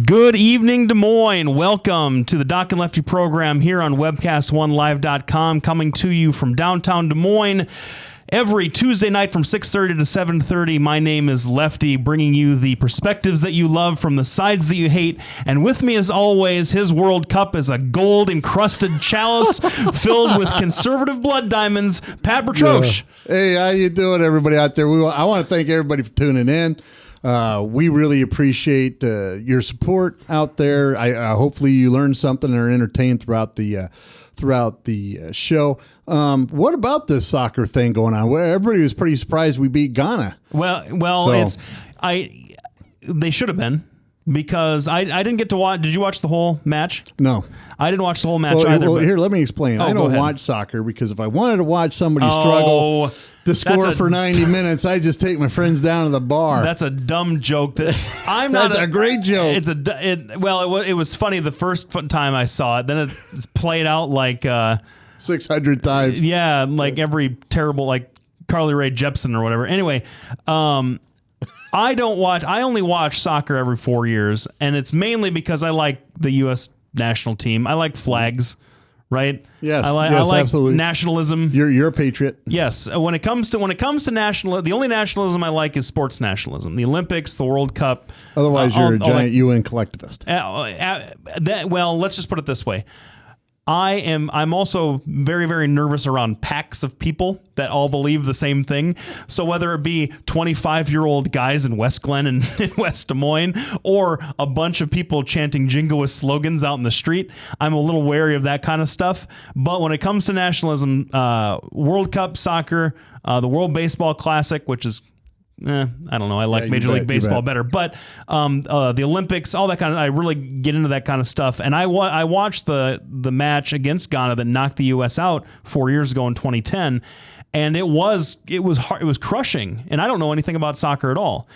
Good evening, Des Moines. Welcome to the Doc and Lefty program here on webcast1live.com, coming to you from downtown Des Moines every Tuesday night from 6:30 to 7:30. My name is Lefty, bringing you the perspectives that you love from the sides that you hate. And with me, as always, his World Cup is a gold-encrusted chalice filled with conservative blood diamonds, Pat Bertroche. Yeah. Hey, how you doing, everybody out there? I want to thank everybody for tuning in. We really appreciate your support out there. Hopefully you learned something and are entertained throughout the show. What about this soccer thing going on? Well, everybody was pretty surprised we beat Ghana. Well, they should have been, because I didn't get to watch. Did you watch the whole match? No. I didn't watch the whole match either. Well, here, let me explain. I don't watch soccer because if I wanted to watch somebody struggle to score for 90 minutes, I just take my friends down to the bar. That's a dumb joke. That's a great joke. It was funny the first time I saw it. Then it's played out like 600 times. Yeah, like every terrible, like Carly Rae Jepsen or whatever. Anyway, I only watch soccer every 4 years, and it's mainly because I like the U.S. national team. I like flags, right? Yes, I like absolutely. Nationalism. You're a patriot. Yes. When it comes to national, the only nationalism I like is sports nationalism. The Olympics, the World Cup. Otherwise, you're a giant UN collectivist. Well, let's just put it this way. I'm also very, very nervous around packs of people that all believe the same thing. So whether it be 25-year-old guys in West Glen and in West Des Moines, or a bunch of people chanting jingoist slogans out in the street, I'm a little wary of that kind of stuff. But when it comes to nationalism, World Cup soccer, the World Baseball Classic, which is I don't know. I like Major League Baseball better, but the Olympics, all that kind of. I really get into that kind of stuff. And I watched the match against Ghana that knocked the U.S. out 4 years ago in 2010, and it was hard, it was crushing. And I don't know anything about soccer at all.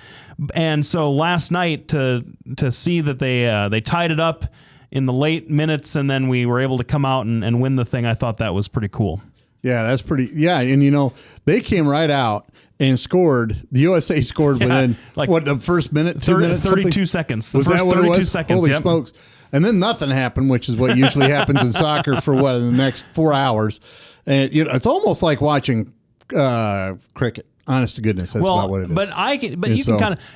And so last night to see that they tied it up in the late minutes, and then we were able to come out and win the thing, I thought that was pretty cool. Yeah, that's pretty. Yeah, and they came right out and scored. The USA scored within the first minute, 2 minutes, 32 seconds. The first that 32 seconds. Holy smokes! And then nothing happened, which is what usually happens in soccer for in the next 4 hours. And it's almost like watching cricket. Honest to goodness, that's about what it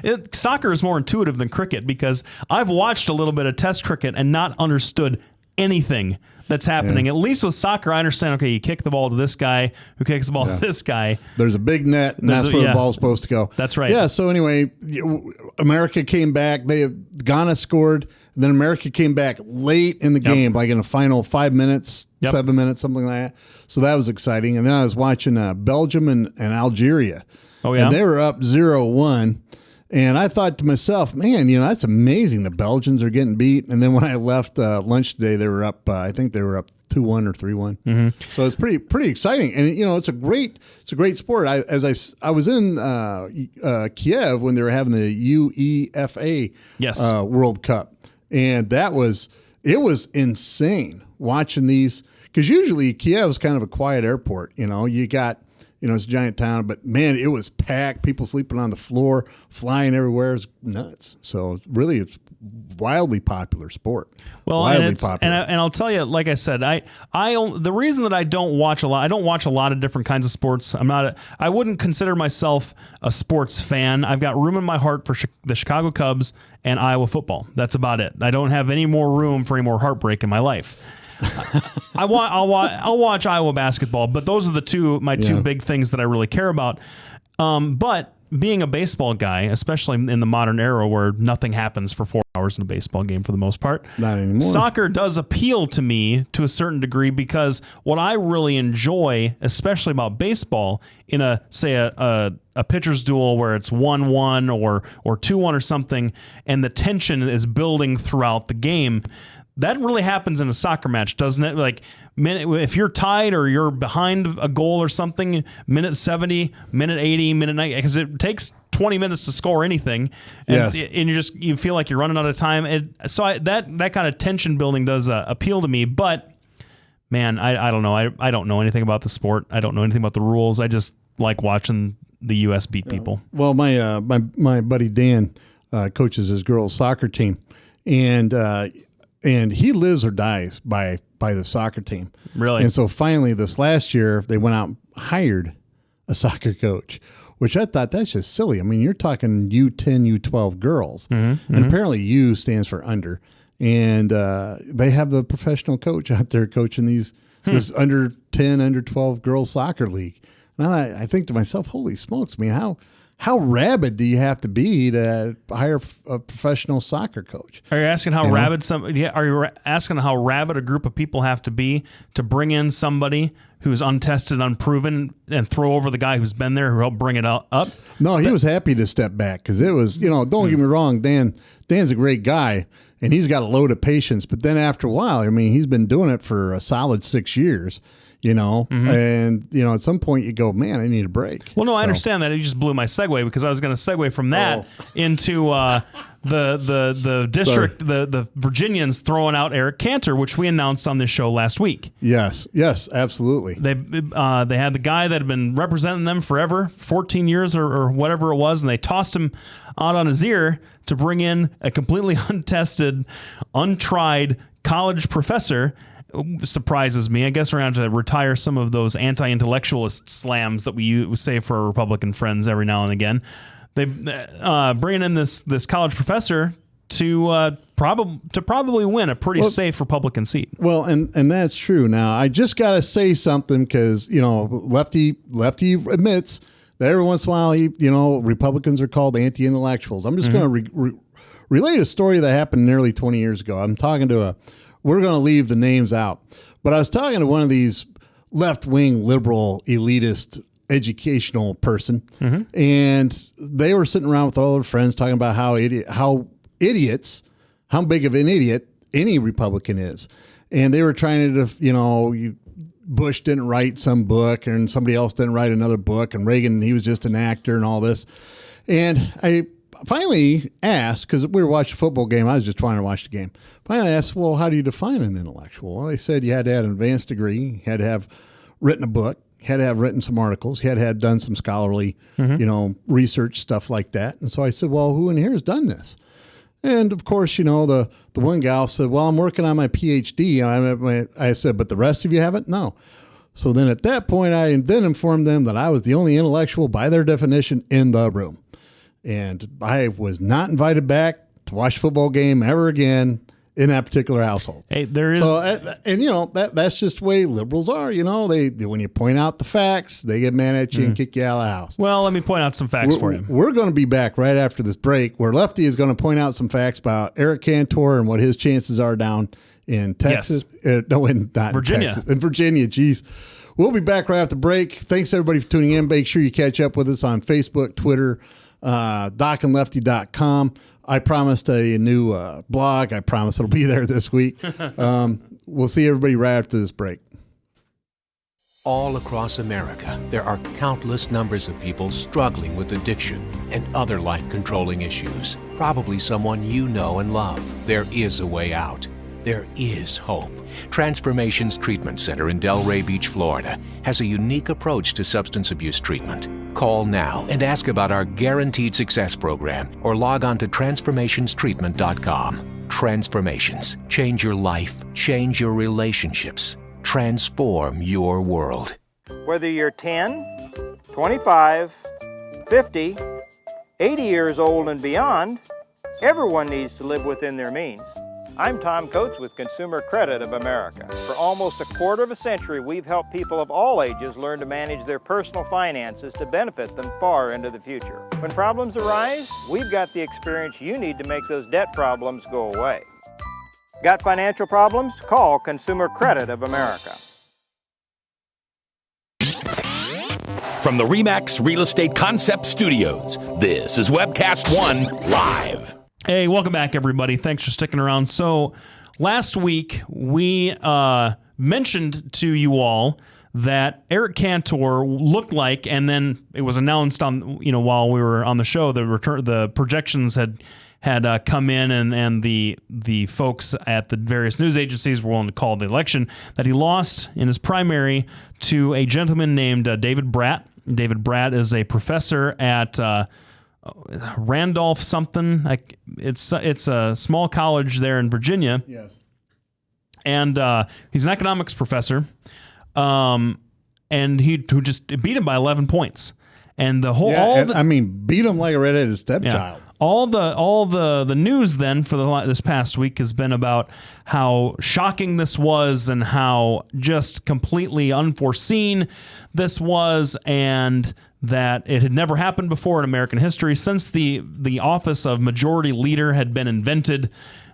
is. Soccer is more intuitive than cricket, because I've watched a little bit of Test cricket and not understood anything that's happening. At least with soccer, I understand, okay, you kick the ball to this guy, who kicks the ball to this guy. There's a big net, and that's where the ball's supposed to go. That's right. Yeah, so anyway, America came back. Ghana scored, and then America came back late in the game, like in the final 5 minutes, 7 minutes, something like that. So that was exciting. And then I was watching Belgium and Algeria. Oh, yeah? And they were up 0-1. And I thought to myself, man, that's amazing. The Belgians are getting beat. And then when I left lunch today, they were up. I think they were up 2-1 or 3-1. Mm-hmm. So it's pretty exciting. And it's a great sport. I was in Kiev when they were having the UEFA World Cup, and it was insane watching these, because usually Kiev is kind of a quiet airport. You got. It's a giant town, but man, it was packed. People sleeping on the floor, flying everywhere. It's nuts. So really, it's wildly popular sport. Well, wildly popular. And I'll tell you, like I said, the reason that I don't watch a lot of different kinds of sports. I wouldn't consider myself a sports fan. I've got room in my heart for the Chicago Cubs and Iowa football. That's about it. I don't have any more room for any more heartbreak in my life. I'll watch Iowa basketball, but those are my two big things that I really care about. But being a baseball guy, especially in the modern era where nothing happens for 4 hours in a baseball game for the most part, not anymore. Soccer does appeal to me to a certain degree, because what I really enjoy, especially about baseball, in a pitcher's duel where it's 1-1 or 2-1 or something, and the tension is building throughout the game. That really happens in a soccer match, doesn't it? Like, if you're tied or you're behind a goal or something, minute 70, minute 80, minute 90, because it takes 20 minutes to score anything, and, and you feel like you're running out of time. That kind of tension building does appeal to me. But man, I don't know. I don't know anything about the sport. I don't know anything about the rules. I just like watching the U.S. beat people. Well, my buddy Dan coaches his girls' soccer team. and he lives or dies by the soccer team. Really? And so finally, this last year, they went out and hired a soccer coach, which I thought that's just silly. I mean, you're talking U10, U12 girls, and apparently U stands for under, and they have the professional coach out there coaching this under 10, under 12 girls soccer league. And I think to myself, holy smokes, man, how rabid do you have to be to hire a professional soccer coach? Are you asking how rabid Are you asking how rabid a group of people have to be to bring in somebody who's untested, unproven, and throw over the guy who's been there who helped bring it up? No, he was happy to step back because it was, don't get me wrong, Dan's a great guy and he's got a load of patience. But then after a while, I mean, he's been doing it for a solid 6 years. And, at some point you go, man, I need a break. Well, no, I understand that. It just blew my segue because I was going to segue from that into the district, the Virginians throwing out Eric Cantor, which we announced on this show last week. Yes, absolutely. They had the guy that had been representing them forever, 14 years or whatever it was, and they tossed him out on his ear to bring in a completely untested, untried college professor. Surprises me. I guess we're going to retire some of those anti-intellectualist slams that we say for our Republican friends every now and again. They bringing in this college professor to probably win a pretty safe Republican seat. Well, and that's true. Now I just got to say something because Lefty admits that every once in a while Republicans are called anti-intellectuals. I'm just going to relate a story that happened nearly 20 years ago. I'm talking to we're going to leave the names out, but I was talking to one of these left-wing liberal elitist educational person, and they were sitting around with all their friends talking about how big of an idiot any Republican is. And they were trying to, Bush didn't write some book and somebody else didn't write another book, and Reagan, he was just an actor and all this. And I finally asked, because we were watching a football game, I was just trying to watch the game. Finally asked, well, how do you define an intellectual? Well, they said you had to have an advanced degree, you had to have written a book, you had to have written some articles, you had to have done some scholarly, research, stuff like that. And so I said, well, who in here has done this? And of course, the one gal said, well, I'm working on my PhD. I said, but the rest of you haven't? No. So then at that point, I then informed them that I was the only intellectual by their definition in the room. And I was not invited back to watch a football game ever again in that particular household. Hey, there is, that's just the way liberals are. They when you point out the facts, they get mad at you and kick you out of the house. Well, let me point out some facts for you. We're going to be back right after this break, where Lefty is going to point out some facts about Eric Cantor and what his chances are down in Texas. Yes. Not Virginia. In Texas. In Virginia, geez. We'll be back right after the break. Thanks everybody for tuning in. Make sure you catch up with us on Facebook, Twitter, docandlefty.com. I promised a new blog. I promise it'll be there this week. We'll see everybody right after this break. All across America, there are countless numbers of people struggling with addiction and other life-controlling issues. Probably someone you know and love. There is a way out. There is hope. Transformations Treatment Center in Delray Beach, Florida, has a unique approach to substance abuse treatment. Call now and ask about our Guaranteed Success program, or log on to transformationstreatment.com. Transformations. Change your life. Change your relationships. Transform your world. Whether you're 10, 25, 50, 80 years old and beyond, everyone needs to live within their means. I'm Tom Coates with Consumer Credit of America. For almost a quarter of a century, we've helped people of all ages learn to manage their personal finances to benefit them far into the future. When problems arise, we've got the experience you need to make those debt problems go away. Got financial problems? Call Consumer Credit of America. From the RE/MAX Real Estate Concept Studios, this is Webcast One Live. Hey, welcome back, everybody. Thanks for sticking around. So last week, we mentioned to you all that Eric Cantor looked like, and then it was announced on, while we were on the show, the projections had come in, and the folks at the various news agencies were willing to call the election, that he lost in his primary to a gentleman named David Bratt. David Bratt is a professor at Randolph something. Like it's a small college there in Virginia. Yes. And he's an economics professor, and who just beat him by 11 points. And beat him like a redheaded stepchild. Yeah. All the news then for this past week has been about how shocking this was and how just completely unforeseen this was, and that it had never happened before in American history since the office of majority leader had been invented.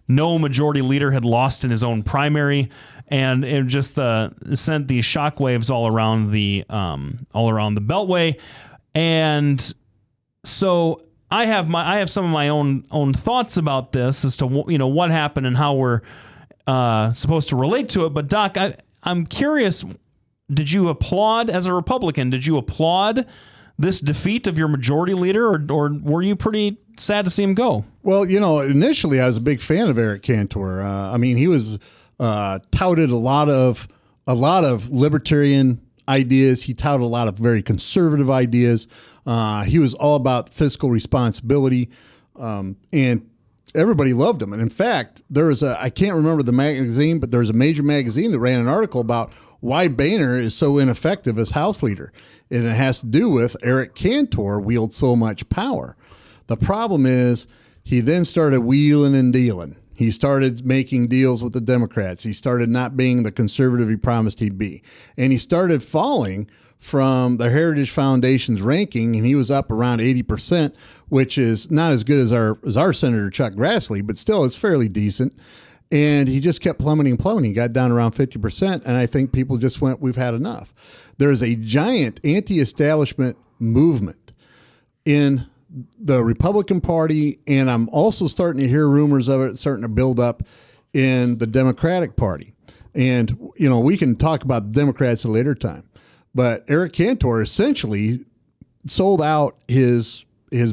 No majority leader had lost in his own primary, and it just sent these shockwaves all around the Beltway. And so I have some of my own thoughts about this as to what happened and how we're supposed to relate to it. But Doc, I'm curious. Did you applaud, as a Republican? Did you applaud this defeat of your majority leader, or were you pretty sad to see him go? Well, initially I was a big fan of Eric Cantor. He was touted a lot of libertarian ideas. He touted a lot of very conservative ideas. He was all about fiscal responsibility, and everybody loved him. And in fact, I can't remember the magazine, but there was a major magazine that ran an article about why Boehner is so ineffective as House leader. And it has to do with Eric Cantor wields so much power. The problem is he then started wheeling and dealing. He started making deals with the Democrats. He started not being the conservative he promised he'd be. And he started falling from the Heritage Foundation's ranking, and he was up around 80%, which is not as good as our Senator Chuck Grassley, but still it's fairly decent. And he just kept plummeting. He got down around 50%, and I think people just went, we've had enough. There's a giant anti-establishment movement in the Republican Party, and I'm also starting to hear rumors of it starting to build up in the Democratic Party. And, we can talk about the Democrats at a later time. But Eric Cantor essentially sold out his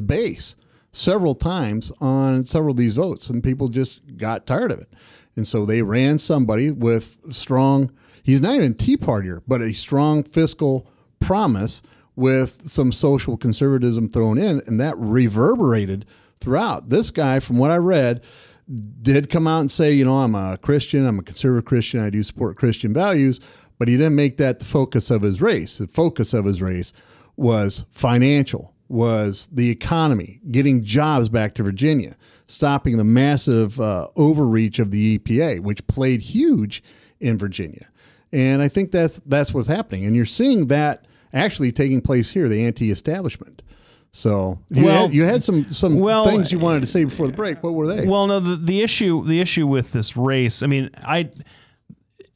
base several times on several of these votes, and people just got tired of it. And so they ran somebody with strong, he's not even Tea Partier, but a strong fiscal promise with some social conservatism thrown in, and that reverberated throughout. This guy, from what I read, did come out and say, I'm a Christian, I'm a conservative Christian, I do support Christian values, but he didn't make that the focus of his race. The focus of his race was financial, was the economy, getting jobs back to Virginia, stopping the massive overreach of the EPA, which played huge in Virginia. And I think that's what's happening. And you're seeing that actually taking place here, the anti-establishment. So you had some things you wanted to say before the break. What were they? Well, no, the issue with this race,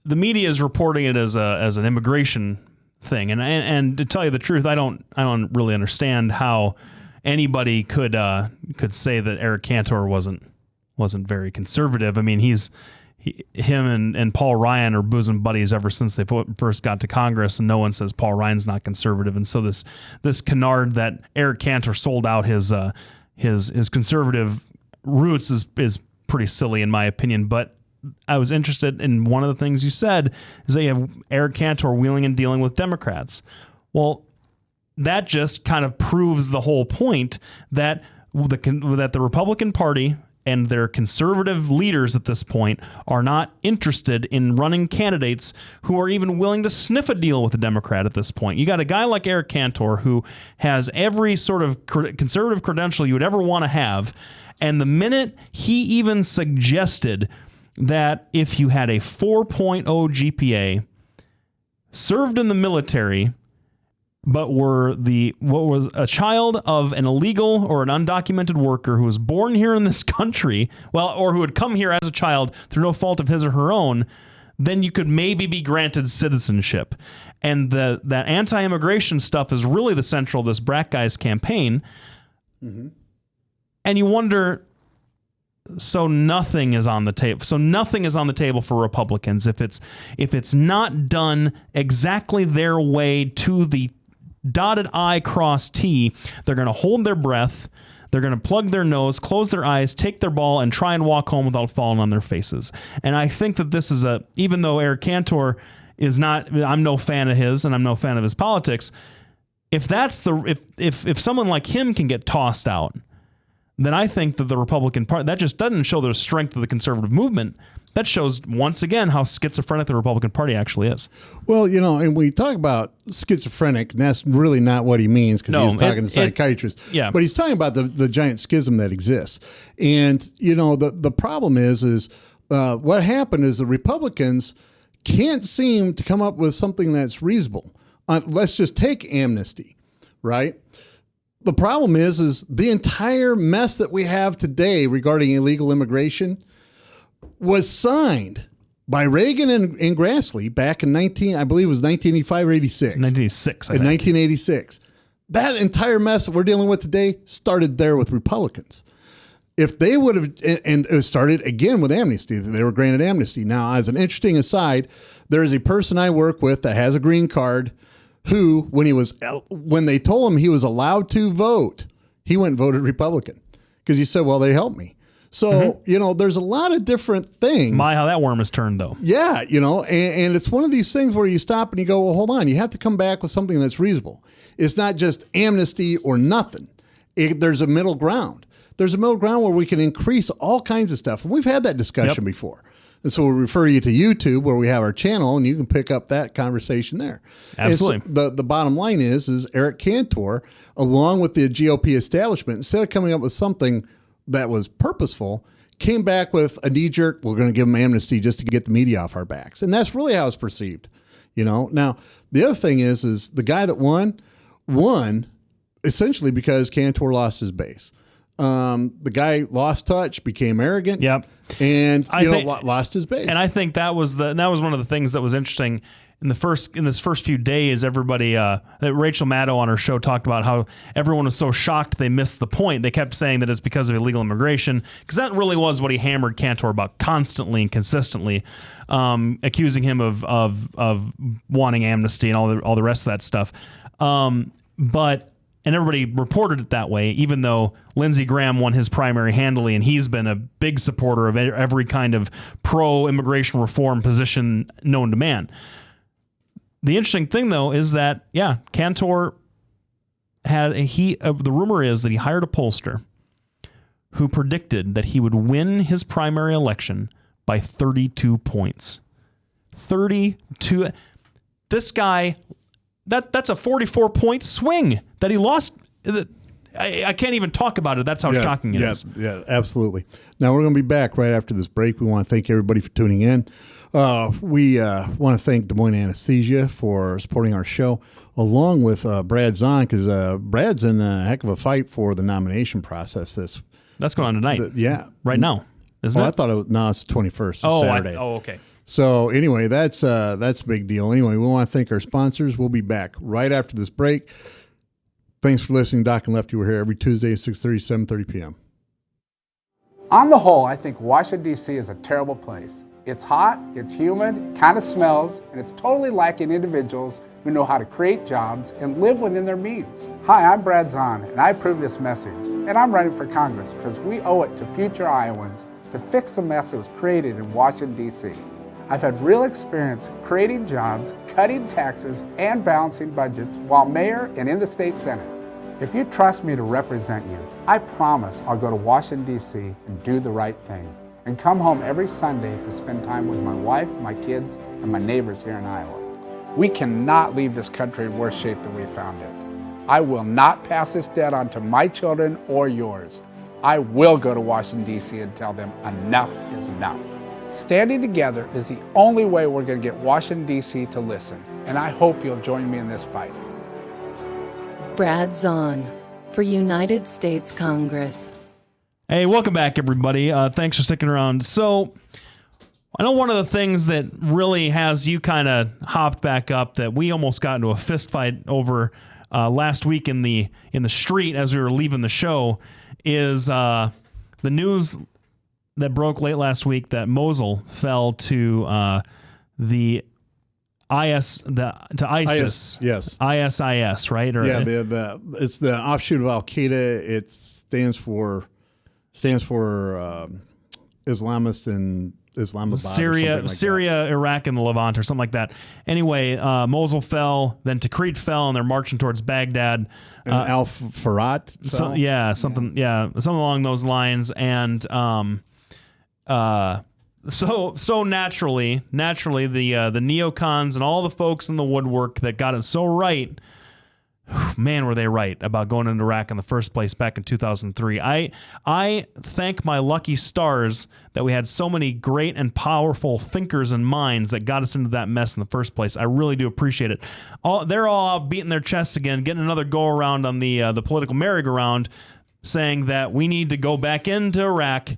the media is reporting it as an immigration thing, and to tell you the truth, I don't really understand how anybody could say that Eric Cantor wasn't very conservative. Him and Paul Ryan are bosom buddies ever since they first got to Congress, and no one says Paul Ryan's not conservative. And so this canard that Eric Cantor sold out his conservative roots is pretty silly in my opinion. But I was interested in one of the things you said is that you have Eric Cantor wheeling and dealing with Democrats. Well, that just kind of proves the whole point that the Republican Party and their conservative leaders at this point are not interested in running candidates who are even willing to sniff a deal with a Democrat at this point. You got a guy like Eric Cantor who has every sort of conservative credential you would ever want to have, and the minute he even suggested that if you had a 4.0 GPA, served in the military, but were a child of an illegal or an undocumented worker who was born here in this country, or who had come here as a child through no fault of his or her own, then you could maybe be granted citizenship. And that anti-immigration stuff is really the central of this Brat Guy's campaign. Mm-hmm. And you wonder, so nothing is on the table. So nothing is on the table for Republicans if it's not done exactly their way to the dotted I cross T. They're going to hold their breath. They're going to plug their nose, close their eyes, take their ball, and try and walk home without falling on their faces. And I think that this is even though Eric Cantor is not, I'm no fan of his and I'm no fan of his politics, if that's if someone like him can get tossed out, then I think that the Republican Party, that just doesn't show the strength of the conservative movement. That shows once again how schizophrenic the Republican Party actually is. Well, and we talk about schizophrenic, and that's really not what he means, because he's talking to psychiatrists. Yeah. But he's talking about the giant schism that exists. And, the problem is what happened is the Republicans can't seem to come up with something that's reasonable. Let's just take amnesty, right? The problem is the entire mess that we have today regarding illegal immigration was signed by Reagan and Grassley back in 1985 or 86. 1986, I in think. 1986. That entire mess that we're dealing with today started there with Republicans. If they would have, and it started again with amnesty, they were granted amnesty. Now, as an interesting aside, there is a person I work with that has a green card who, when they told him he was allowed to vote, he went and voted Republican because he said, well, they helped me. So, there's a lot of different things. My, how that worm is turned, though. Yeah, and it's one of these things where you stop and you go, well, hold on. You have to come back with something that's reasonable. It's not just amnesty or nothing. There's a middle ground. There's a middle ground where we can increase all kinds of stuff. And we've had that discussion before. And so we'll refer you to YouTube, where we have our channel, and you can pick up that conversation there. Absolutely. So the bottom line is Eric Cantor, along with the GOP establishment, instead of coming up with something that was purposeful, came back with a knee-jerk, we're going to give them amnesty just to get the media off our backs. And that's really how it's perceived. Now, the other thing is the guy that won essentially because Cantor lost his base. The guy lost touch, became arrogant. Yep. And lost his base. And I think that was one of the things that was interesting in this first few days. Everybody, that Rachel Maddow on her show talked about how everyone was so shocked they missed the point. They kept saying that it's because of illegal immigration, because that really was what he hammered Cantor about constantly and consistently, accusing him of wanting amnesty and all the rest of that stuff. And everybody reported it that way, even though Lindsey Graham won his primary handily, and he's been a big supporter of every kind of pro-immigration reform position known to man. The interesting thing, though, is that, Cantor the rumor is that he hired a pollster who predicted that he would win his primary election by 32 points. 32. This guy, that's a 44-point swing that he lost. I can't even talk about it. That's how shocking it is. Yeah, absolutely. Now, we're going to be back right after this break. We want to thank everybody for tuning in. We want to thank Des Moines Anesthesia for supporting our show, along with Brad Zahn, because Brad's in a heck of a fight for the nomination process. That's going on tonight. Right now, isn't it? I thought it's the 21st. It's Saturday. Okay. So anyway, that's a big deal. Anyway, we want to thank our sponsors. We'll be back right after this break. Thanks for listening. Doc and Lefty, we're here every Tuesday at 6:30, 7:30 p.m. On the whole, I think Washington, D.C. is a terrible place. It's hot, it's humid, kind of smells, and it's totally lacking individuals who know how to create jobs and live within their means. Hi, I'm Brad Zahn, and I approve this message. And I'm running for Congress because we owe it to future Iowans to fix the mess that was created in Washington, D.C. I've had real experience creating jobs, cutting taxes, and balancing budgets while mayor and in the state senate. If you trust me to represent you, I promise I'll go to Washington, D.C. and do the right thing, and come home every Sunday to spend time with my wife, my kids, and my neighbors here in Iowa. We cannot leave this country in worse shape than we found it. I will not pass this debt on to my children or yours. I will go to Washington, D.C. and tell them enough is enough. Standing together is the only way we're going to get Washington, D.C. to listen, and I hope you'll join me in this fight. Brad Zahn for United States Congress. Hey, welcome back, everybody. Thanks for sticking around. So, I know one of the things that really has you kind of hopped back up that we almost got into a fist fight over last week in the street as we were leaving the show is the news that broke late last week that Mosul fell to the ISIS. Yes. ISIS, right? Or, it's the offshoot of Al Qaeda. It stands for Islamists in Islamabad, Syria, Iraq, and the Levant, or something like that. Anyway, Mosul fell, then Tikrit fell, and they're marching towards Baghdad. And Al-Farad. Something along those lines. And so naturally, the neocons and all the folks in the woodwork that got it so right. Man, were they right about going into Iraq in the first place back in 2003. I thank my lucky stars that we had so many great and powerful thinkers and minds that got us into that mess in the first place. I really do appreciate it. They're all out beating their chests again, getting another go around on the political merry-go-round, saying that we need to go back into Iraq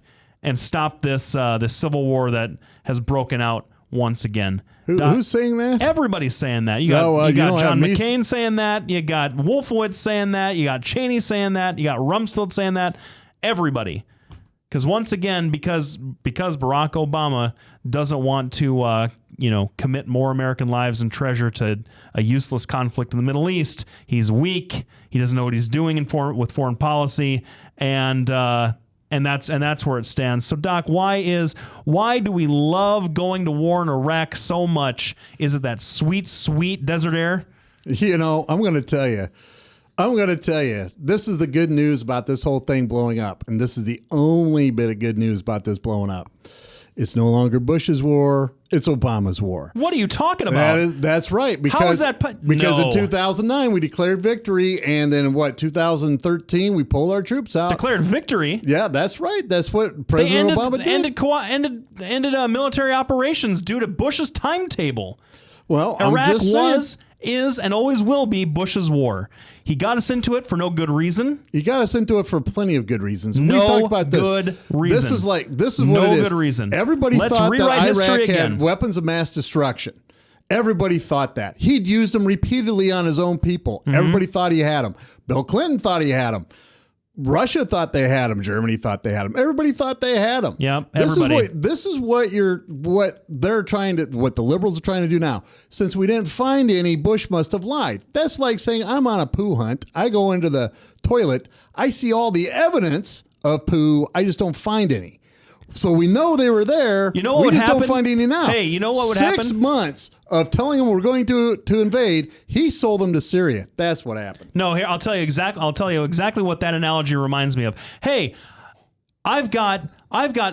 and stop this civil war that has broken out once again. Who's saying that? Everybody's saying that. You got John McCain saying that. You got Wolfowitz saying that. You got Cheney saying that. You got Rumsfeld saying that. Everybody. Because once again, because Barack Obama doesn't want to commit more American lives and treasure to a useless conflict in the Middle East, he's weak. He doesn't know what he's doing with foreign policy, and that's where it stands. So, Doc, why do we love going to war in Iraq so much? Is it that sweet, sweet desert air? I'm going to tell you. This is the good news about this whole thing blowing up, and this is the only bit of good news about this blowing up. It's no longer Bush's war. It's Obama's war. What are you talking about? That's right. Because, how is that? Because in 2009 we declared victory, and then in 2013 we pulled our troops out. Declared victory? Yeah, that's right. That's what President Obama did. Ended military operations due to Bush's timetable. Well, Iraq is, and always will be Bush's war. He got us into it for no good reason. He got us into it for plenty of good reasons. No we talked about this. Good reason. This is what no it is. good reason. Everybody Let's thought rewrite that history Iraq again. had weapons of mass destruction. Everybody thought that. He'd used them repeatedly on his own people. Mm-hmm. Everybody thought he had them. Bill Clinton thought he had them. Russia thought they had them. Germany thought they had them. Everybody thought they had them. Yep, everybody. This is what the liberals are trying to do now. Since we didn't find any, Bush must have lied. That's like saying I'm on a poo hunt. I go into the toilet. I see all the evidence of poo. I just don't find any. So we know they were there. You know what we just happened? Don't find any now. Hey, you know what would happen? 6 months of telling them we're going to invade. He sold them to Syria. That's what happened. No, here I'll tell you exactly what that analogy reminds me of. Hey, I've got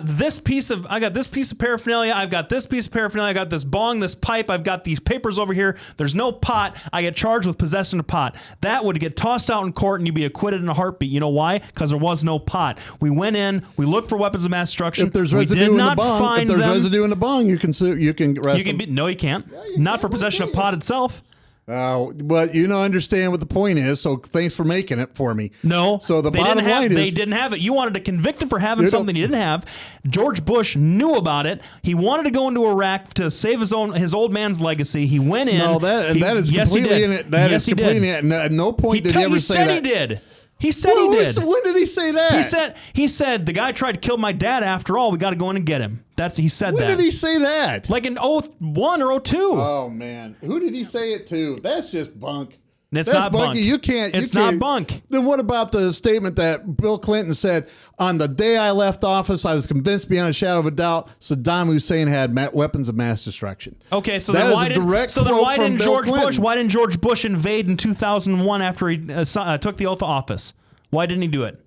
this piece of paraphernalia. I've got this piece of paraphernalia. I got this bong, this pipe. I've got these papers over here. There's no pot. I get charged with possessing a pot. That would get tossed out in court and you'd be acquitted in a heartbeat. You know why? Because there was no pot. We went in. We looked for weapons of mass destruction. If there's residue in the bong, residue in the bong, you can sue. You can arrest them. No, you can't. Yeah, not for possession of pot itself. But understand what the point is, so thanks for making it for me. No. So the bottom line is... They didn't have it. You wanted to convict him for having something he didn't have. George Bush knew about it. He wanted to go into Iraq to save his old man's legacy. He went in. No, that is completely in it. That is completely in it. At no point did he ever say that. He said he did. He said he did. When did he say that? He said the guy tried to kill my dad. After all, we got to go in and get him. He said that. When did he say that? Like in 01 or 02. Oh man, who did he say it to? That's just bunk. That's not bunk. It's not bunk. Then what about the statement that Bill Clinton said on the day I left office? I was convinced beyond a shadow of a doubt Saddam Hussein had weapons of mass destruction. Okay, so then why didn't George Bush invade in 2001 after he took the oath of office? Why didn't he do it?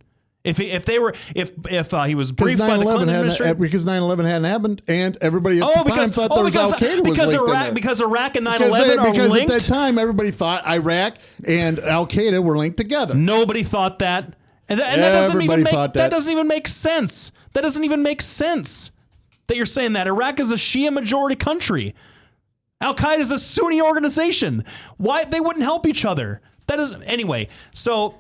If he was briefed by the Clinton administration, because 9/11 hadn't happened, and everybody at the time thought there was Al-Qaeda because Iraq and 9/11 are linked. Because at that time everybody thought Iraq and Al-Qaeda were linked together. Nobody thought that, and that doesn't even make sense. That doesn't even make sense that you're saying that Iraq is a Shia majority country. Al-Qaeda is a Sunni organization. Why they wouldn't help each other? That is anyway. So.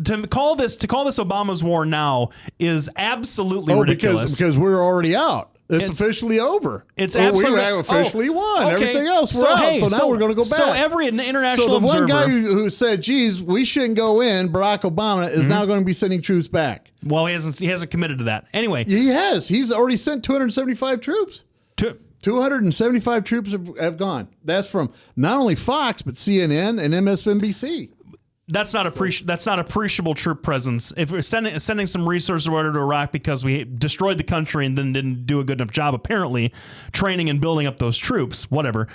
To call this Obama's war now is absolutely ridiculous. Because we're already out. It's officially over. It's absolutely we officially won. Okay. Everything else we're out. So now we're going to go back. So every international observer. So the observer, one guy who said, "Geez, we shouldn't go in," Barack Obama is now going to be sending troops back. Well, he hasn't committed to that. Anyway, he has. He's already sent 275 troops. 275 troops have gone. That's from not only Fox but CNN and MSNBC. That's not appreciable troop presence. If we're sending some resources or whatever to Iraq because we destroyed the country and then didn't do a good enough job, apparently, training and building up those troops, whatever.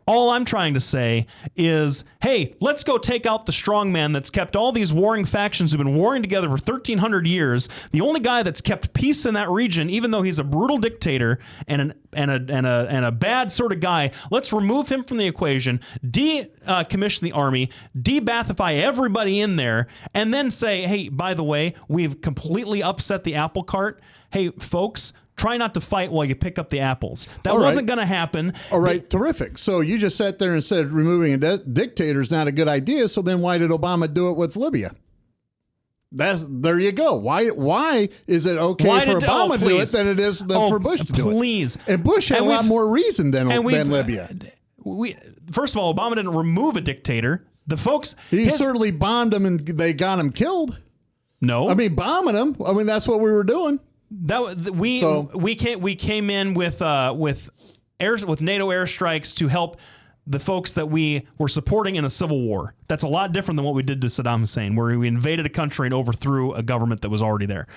All I'm trying to say is, hey, let's go take out the strongman that's kept all these warring factions who've been warring together for 1,300 years. The only guy that's kept peace in that region, even though he's a brutal dictator and a bad sort of guy, let's remove him from the equation, decommission the army, de-Baathify everybody in there, and then say, hey, by the way, we've completely upset the apple cart. Hey, folks, try not to fight while you pick up the apples. That wasn't going to happen. All right, terrific. So you just sat there and said removing a dictator is not a good idea, so then why did Obama do it with Libya? There you go. Why is it okay for Obama to do it than it is for Bush to do it? Please. And Bush had a lot more reason than Libya. First of all, Obama didn't remove a dictator. The folks he certainly bombed him and they got him killed. No, I mean bombing him. I mean that's what we were doing. We came in with NATO airstrikes to help the folks that we were supporting in a civil war. That's a lot different than what we did to Saddam Hussein, where we invaded a country and overthrew a government that was already there.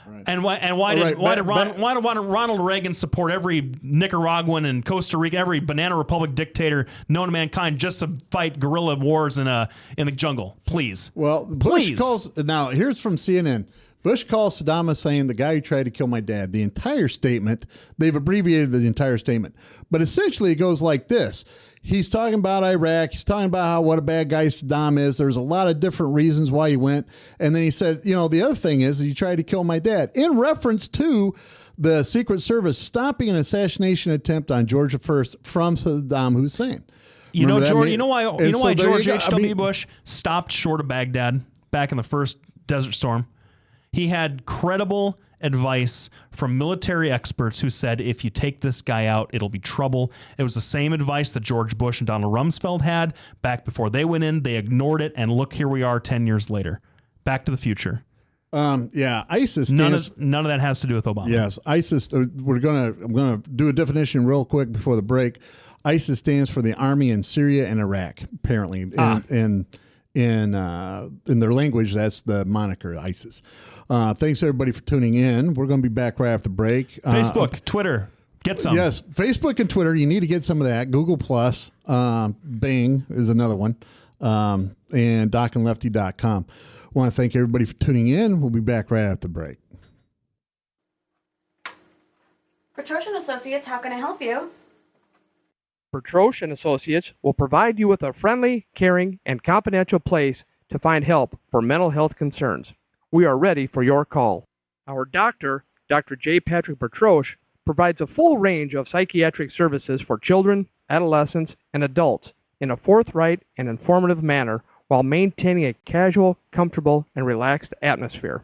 Right. And why did Ronald Reagan support every Nicaraguan and Costa Rica, every banana republic dictator known to mankind just to fight guerrilla wars in the jungle? Please. Well, Bush calls now. Here's from CNN. Bush calls Saddam Hussein the guy who tried to kill my dad. The entire statement, they've abbreviated the entire statement, but essentially it goes like this. He's talking about Iraq. He's talking about what a bad guy Saddam is. There's a lot of different reasons why he went. And then he said, the other thing is he tried to kill my dad in reference to the Secret Service stopping an assassination attempt on George I from Saddam Hussein. You know why George H.W. Bush stopped short of Baghdad back in the first Desert Storm? He had credible advice from military experts who said, if you take this guy out, it'll be trouble. It was the same advice that George Bush and Donald Rumsfeld had back before they went in. They ignored it, and look, here we are 10 years later. Back to the future. ISIS. None of that has to do with Obama. Yes, ISIS. I'm gonna do a definition real quick before the break. ISIS stands for the Army in Syria and Iraq. Apparently, in their language, that's the moniker ISIS. Thanks everybody for tuning in. We're going to be back right after the break. Facebook, Twitter, get some. Yes, Facebook and Twitter. You need to get some of that. Google Plus, Bing is another one, and DocandLefty.com. I want to thank everybody for tuning in. We'll be back right after the break. Petrosian Associates, how can I help you? Petrosh and Associates will provide you with a friendly, caring, and confidential place to find help for mental health concerns. We are ready for your call. Our doctor, Dr. J. Patrick Petrosh, provides a full range of psychiatric services for children, adolescents, and adults in a forthright and informative manner while maintaining a casual, comfortable, and relaxed atmosphere.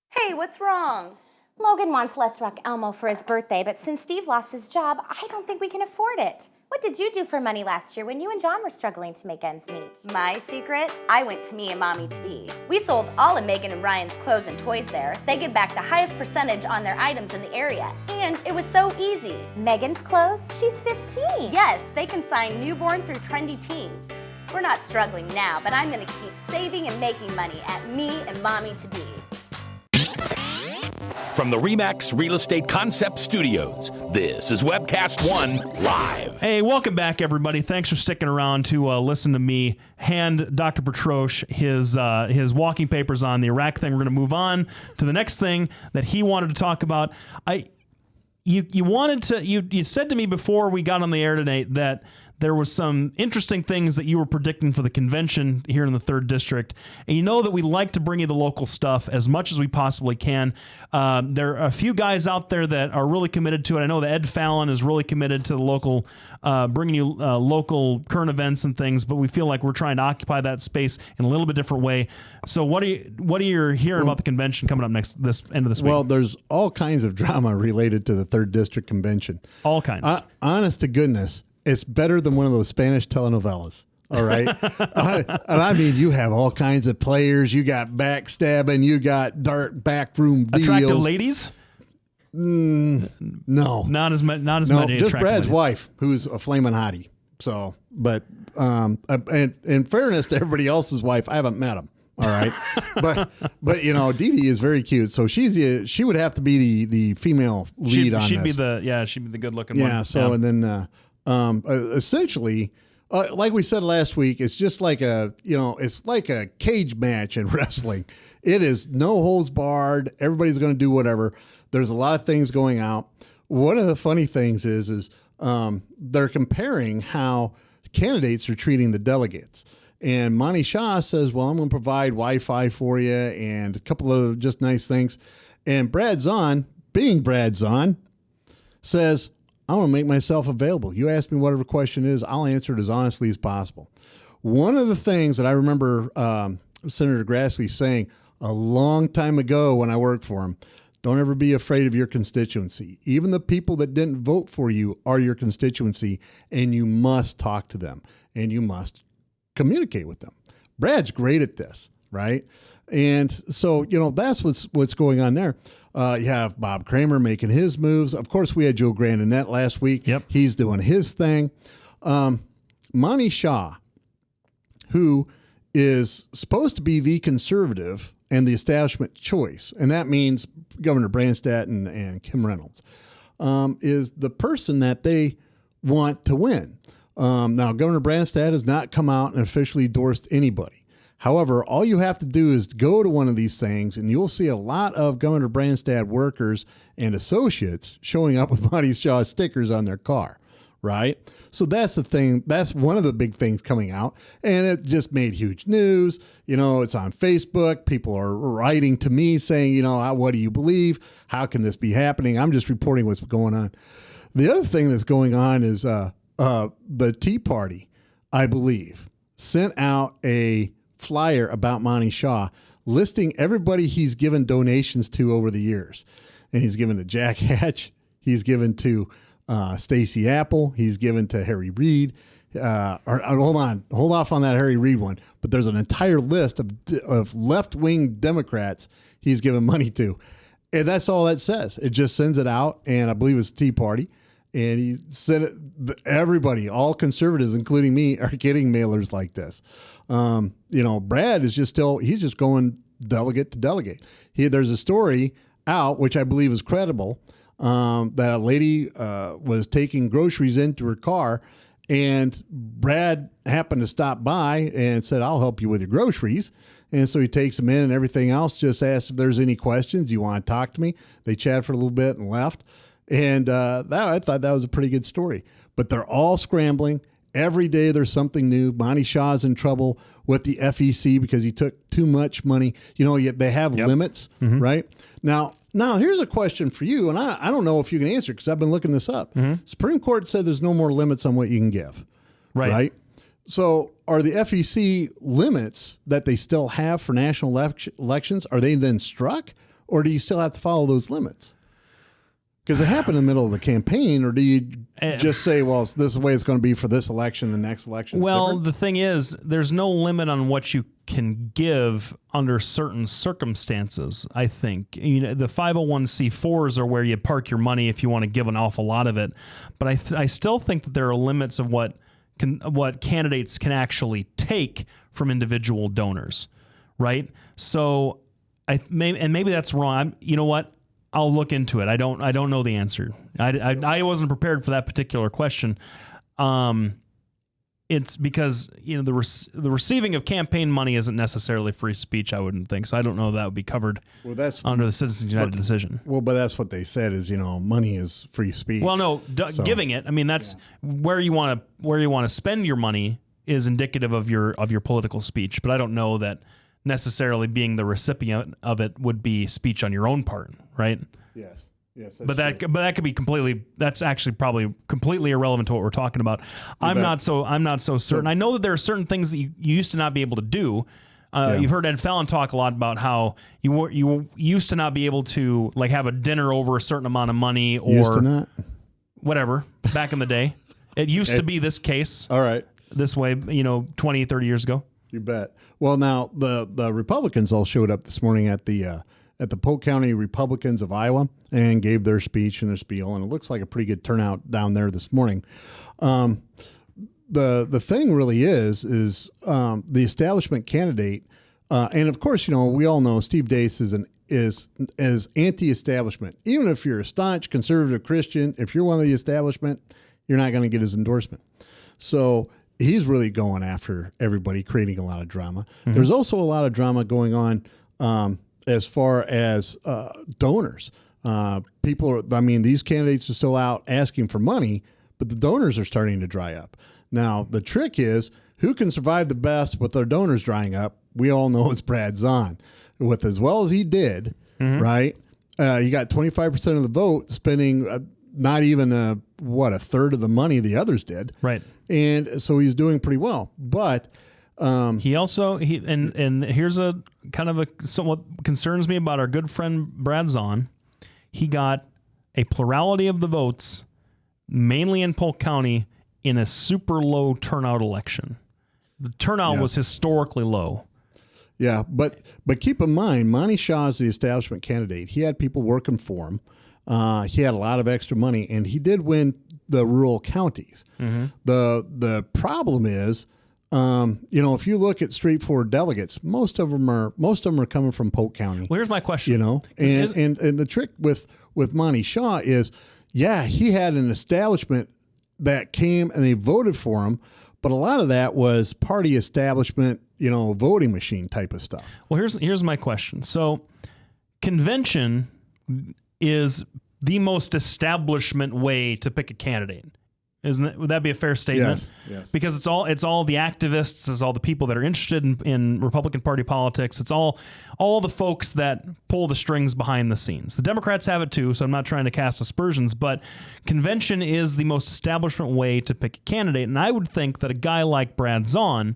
Hey, what's wrong? Logan wants Let's Rock Elmo for his birthday, but since Steve lost his job, I don't think we can afford it. What did you do for money last year when you and John were struggling to make ends meet? My secret? I went to Me and Mommy-to-Be. We sold all of Megan and Ryan's clothes and toys there. They give back the highest percentage on their items in the area, and it was so easy. Megan's clothes? She's 15. Yes, they can sign newborn through trendy teens. We're not struggling now, but I'm gonna keep saving and making money at Me and Mommy-to-Be. From the RE/MAX Real Estate Concept Studios, this is Webcast One Live. Hey, welcome back, everybody. Thanks for sticking around to listen to me hand Dr. Petrosh his walking papers on the Iraq thing. We're going to move on to the next thing that he wanted to talk about. You said to me before we got on the air today that there was some interesting things that you were predicting for the convention here in the 3rd District. And you know that we like to bring you the local stuff as much as we possibly can. There are a few guys out there that are really committed to it. I know that Ed Fallon is really committed to the local, bringing you local current events and things, but we feel like we're trying to occupy that space in a little bit different way. So what are you hearing about the convention coming up this end of this week? Well, there's all kinds of drama related to the 3rd District convention. All kinds. Honest to goodness. It's better than one of those Spanish telenovelas. All right. And I mean, you have all kinds of players. You got backstabbing. You got dark backroom deals. Attractive ladies? No. Not as many. Just Brad's wife, who's a flaming hottie. So, but and in fairness to everybody else's wife, I haven't met him. All right, but you know, Dee Dee is very cute. So she would have to be the female lead on she'd this. She'd be the good looking one. Yeah. So and then essentially, like we said last week, it's just like it's like a cage match in wrestling. It is no holds barred. Everybody's going to do whatever. There's a lot of things going out. One of the funny things is they're comparing how candidates are treating the delegates. And Monty Shaw says, well, I'm going to provide Wi-Fi for you and a couple of just nice things. And Brad Zahn, being Brad Zahn, says, I want to make myself available. You ask me whatever question it is, I'll answer it as honestly as possible. One of the things that I remember Senator Grassley saying a long time ago when I worked for him, don't ever be afraid of your constituency. Even the people that didn't vote for you are your constituency, and you must talk to them, and you must communicate with them. Brad's great at this, right? And so, that's what's going on there. You have Bob Kramer making his moves. Of course, we had Joe Grandinette last week. Yep. He's doing his thing. Monty Shaw, who is supposed to be the conservative and the establishment choice, and that means Governor Branstad and Kim Reynolds, is the person that they want to win. Now, Governor Branstad has not come out and officially endorsed anybody. However, all you have to do is go to one of these things, and you'll see a lot of Governor Branstad workers and associates showing up with Monty Shaw stickers on their car, right? So that's the thing. That's one of the big things coming out, and it just made huge news. It's on Facebook. People are writing to me saying, what do you believe? How can this be happening? I'm just reporting what's going on. The other thing that's going on is the Tea Party, I believe, sent out a flyer about Monty Shaw listing everybody he's given donations to over the years. And he's given to Jack Hatch. He's given to Stacey Apple. He's given to Harry Reid. Hold off on that Harry Reid one. But there's an entire list of left-wing Democrats he's given money to. And that's all that says. It just sends it out, and I believe it's Tea Party. And he sent it, everybody, all conservatives, including me, are getting mailers like this. Brad is he's just going delegate to delegate. There's a story out, which I believe is credible, that a lady was taking groceries into her car, and Brad happened to stop by and said, I'll help you with your groceries. And so he takes them in and everything else, just asks if there's any questions. Do you want to talk to me? They chatted for a little bit and left. And I thought that was a pretty good story. But they're all scrambling. Every day there's something new. Monty Shaw's in trouble with the FEC because he took too much money. Yet they have limits, right? Now here's a question for you, and I don't know if you can answer because I've been looking this up. Supreme Court said there's no more limits on what you can give, right? So are the FEC limits that they still have for national elections, are they then struck, or do you still have to follow those limits? Because it happened in the middle of the campaign, or do you just say, well, this is the way it's going to be for this election, the next election? Well, the thing is, there's no limit on what you can give under certain circumstances, I think. The 501c4s are where you park your money if you want to give an awful lot of it. But I still think that there are limits of what candidates can take from individual donors, right? So, maybe that's wrong. You know what? I'll look into it. I don't know the answer. I wasn't prepared for that particular question. It's because the receiving of campaign money isn't necessarily free speech. I wouldn't think so. I don't know that would be covered. Well, that's under the Citizens United decision. Well, but that's what they said is money is free speech. Well, no, giving it. I mean, that's where you want to spend your money is indicative of your political speech. But I don't know that necessarily being the recipient of it would be speech on your own part, right? Yes. But that could be that's actually probably completely irrelevant to what we're talking about. I'm not so certain. I know that there are certain things that you used to not be able to do. You've heard Ed Fallon talk a lot about how you used to not be able to have a dinner over a certain amount of money or whatever back in the day. It used to be this case. All right. This way, 20, 30 years ago. You bet. Well, now the Republicans all showed up this morning at the Polk County Republicans of Iowa and gave their speech and their spiel, and it looks like a pretty good turnout down there this morning. the thing really is the establishment candidate, and of course, we all know Steve Deace is anti-establishment. Even if you're a staunch conservative Christian, if you're one of the establishment, you're not going to get his endorsement. So he's really going after everybody, creating a lot of drama. Mm-hmm. There's also a lot of drama going on as far as donors. These candidates are still out asking for money, but the donors are starting to dry up. Now, the trick is who can survive the best with their donors drying up. We all know it's Brad Zahn. With as well as he did, right? He got 25% of the vote, spending not even a third of the money the others did. Right. And so he's doing pretty well. But he also and here's a kind of a somewhat concerns me about our good friend Brad Zahn. He got a plurality of the votes, mainly in Polk County, in a super low turnout election. The turnout was historically low. Yeah, but keep in mind, Monty Shaw is the establishment candidate. He had people working for him. He had a lot of extra money, and he did win the rural counties. Mm-hmm. The problem is, if you look at straightforward delegates, most of them are coming from Polk County. Well, here's my question. And the trick with Monty Shaw is, he had an establishment that came and they voted for him, but a lot of that was party establishment, voting machine type of stuff. Well, here's my question. So, convention is the most establishment way to pick a candidate, isn't it? Would that be a fair statement? Yes. Because it's all the activists, it's all the people that are interested in Republican Party politics. It's all the folks that pull the strings behind the scenes. The Democrats have it too, so I'm not trying to cast aspersions, but convention is the most establishment way to pick a candidate. And I would think that a guy like Brad Zahn,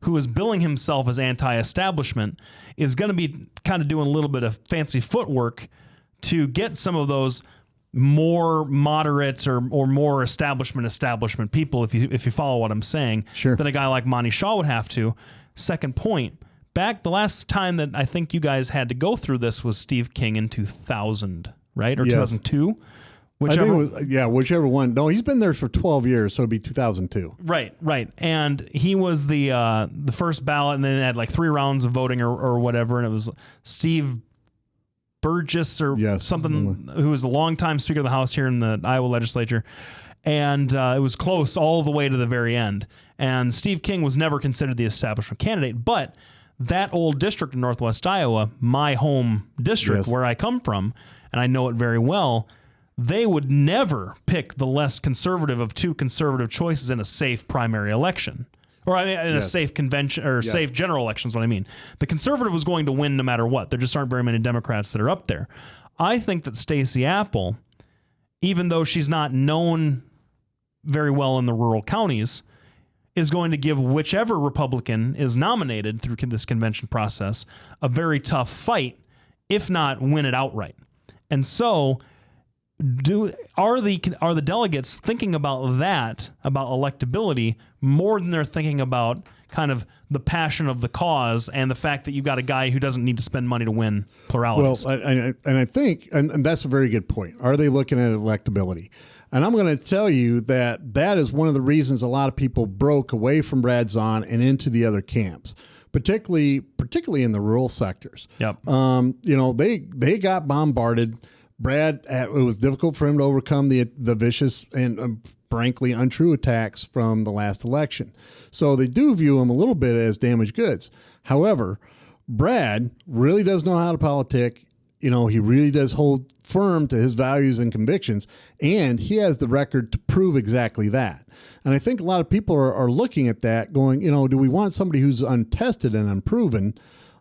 who is billing himself as anti-establishment, is going to be kind of doing a little bit of fancy footwork to get some of those more moderate or more establishment people, if you follow what I'm saying, sure, than a guy like Monty Shaw would have to. Second point, back the last time that I think you guys had to go through this was Steve King in 2000, right? Or 2002? Whichever. I think it was, whichever one. No, he's been there for 12 years, so it'd be 2002. Right. And he was the first ballot, and then it had like 3 rounds of voting or whatever, and it was Steve Burgess something, who was a longtime Speaker of the House here in the Iowa legislature. And it was close all the way to the very end. And Steve King was never considered the establishment candidate. But that old district in Northwest Iowa, my home district where I come from, and I know it very well, they would never pick the less conservative of 2 conservative choices in a safe primary election. Or in a safe convention or safe general election is what I mean. The conservative was going to win no matter what. There just aren't very many Democrats that are up there. I think that Stacey Apple, even though she's not known very well in the rural counties, is going to give whichever Republican is nominated through this convention process a very tough fight, if not win it outright. And so, are the delegates thinking about that, about electability, more than they're thinking about kind of the passion of the cause and the fact that you got a guy who doesn't need to spend money to win pluralities? Well, I think, and that's a very good point. Are they looking at electability? And I'm going to tell you that is one of the reasons a lot of people broke away from Brad Zahn and into the other camps, particularly in the rural sectors. Yep. They got bombarded. Brad, it was difficult for him to overcome the vicious and frankly untrue attacks from the last election. So they do view him a little bit as damaged goods. However, Brad really does know how to politic. He really does hold firm to his values and convictions, and he has the record to prove exactly that. And I think a lot of people are looking at that going, do we want somebody who's untested and unproven,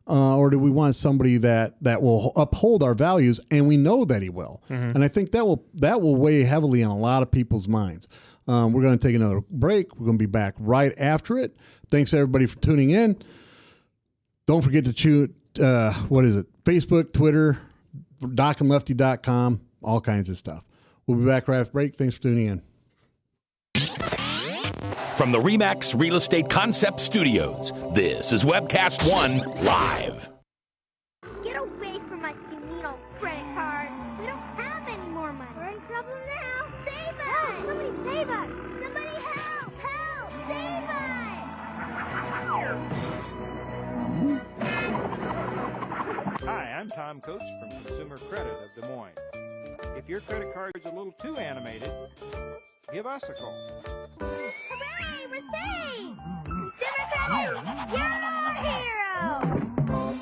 or do we want somebody that will uphold our values? And we know that he will. Mm-hmm. And I think that will weigh heavily on a lot of people's minds. We're going to take another break. We're going to be back right after it. Thanks everybody for tuning in. Don't forget to choose, Facebook, Twitter, docandlefty.com, all kinds of stuff. We'll be back right after break. Thanks for tuning in. From the RE/MAX Real Estate Concept Studios, this is Webcast One Live. Get away from us, you need old credit card. We don't have any more money. We're in trouble now. Save us! Help! Somebody save us! Somebody help! Help! Save I'm Tom Coates from Consumer Credit of Des Moines. If your credit card's a little too animated, give us a call. Hooray, we're saved! Consumer Credit, you're our hero!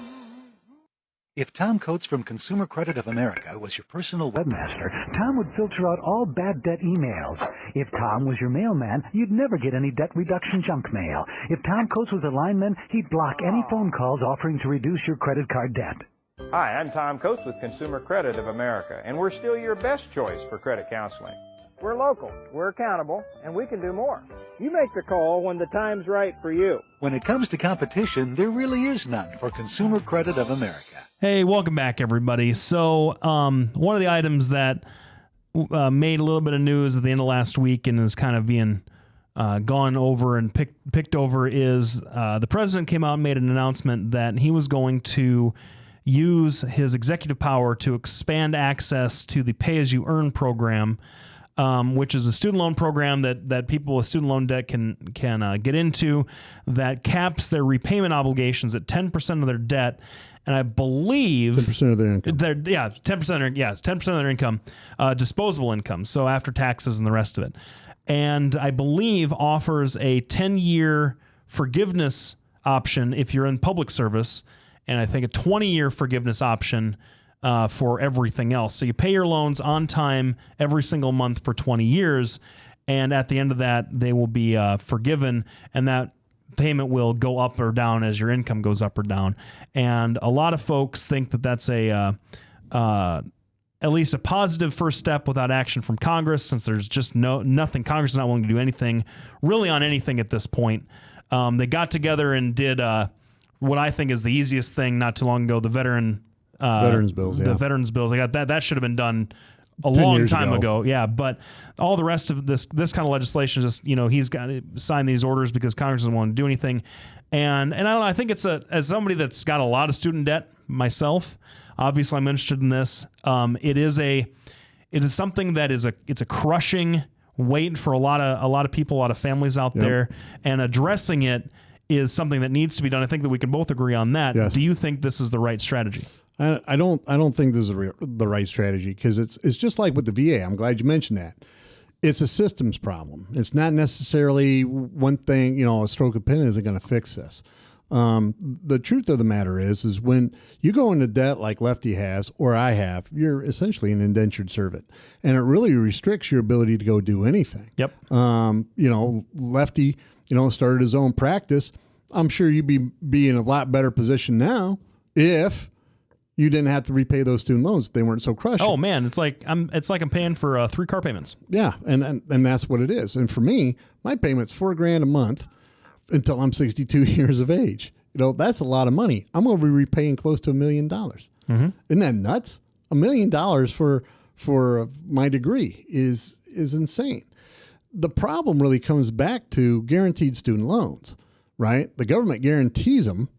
If Tom Coates from Consumer Credit of America was your personal webmaster, Tom would filter out all bad debt emails. If Tom was your mailman, you'd never get any debt reduction junk mail. If Tom Coates was a lineman, he'd block any phone calls offering to reduce your credit card debt. Hi, I'm Tom Coates with Consumer Credit of America, and we're still your best choice for credit counseling. We're local, we're accountable, and we can do more. You make the call when the time's right for you. When it comes to competition, there really is none for Consumer Credit of America. Hey, welcome back, everybody. So one of the items that made a little bit of news at the end of last week and is kind of being gone over and picked over is the president came out and made an announcement that he was going to use his executive power to expand access to the pay-as-you-earn program, which is a student loan program that people with student loan debt can get into, that caps their repayment obligations at 10% of their debt. And I believe 10% of their income. 10% of their income, disposable income. So after taxes and the rest of it. And I believe offers a 10-year forgiveness option if you're in public service, and I think a 20-year forgiveness option for everything else. So you pay your loans on time every single month for 20 years, and at the end of that, they will be forgiven, and that payment will go up or down as your income goes up or down. And a lot of folks think that that's at least a positive first step without action from Congress, since there's just nothing. Congress is not willing to do anything really on anything at this point. They got together and did what I think is the easiest thing not too long ago, the veterans bills. The veterans bills. I got that. That should have been done a long time ago. Yeah, but all the rest of this kind of legislation, just he's got to sign these orders because Congress doesn't want to do anything. And I don't know. I think it's as somebody that's got a lot of student debt myself. Obviously, I'm interested in this. It is something that it's a crushing weight for a lot of people, a lot of families out there, and addressing it is something that needs to be done. I think that we can both agree on that. Yes. Do you think this is the right strategy? I don't think this is the right strategy, because it's just like with the VA. I'm glad you mentioned that. It's a systems problem. It's not necessarily one thing. A stroke of the pen isn't going to fix this. The truth of the matter is when you go into debt like Lefty has or I have, you're essentially an indentured servant, and it really restricts your ability to go do anything. Yep. Lefty, started his own practice. I'm sure you'd be in a lot better position now if you didn't have to repay those student loans if they weren't so crushing. Oh man, it's like I'm paying for 3 car payments. Yeah, and that's what it is. And for me, my payment's $4,000 a month until I'm 62 years of age. That's a lot of money. I'm going to be repaying close to $1 million. Mm-hmm. Isn't that nuts? $1 million for my degree is insane. The problem really comes back to guaranteed student loans, right? The government guarantees them,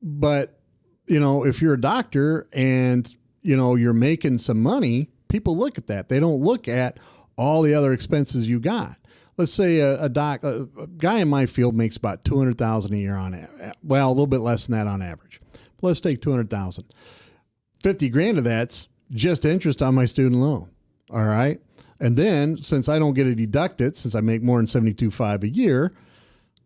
but if you're a doctor and, you're making some money, people look at that. They don't look at all the other expenses you got. Let's say a guy in my field makes about $200,000 a year a little bit less than that on average. But let's take $200,000. $50,000 of that's just interest on my student loan. All right. And then since I don't get it deducted, since I make more than $72,500 a year,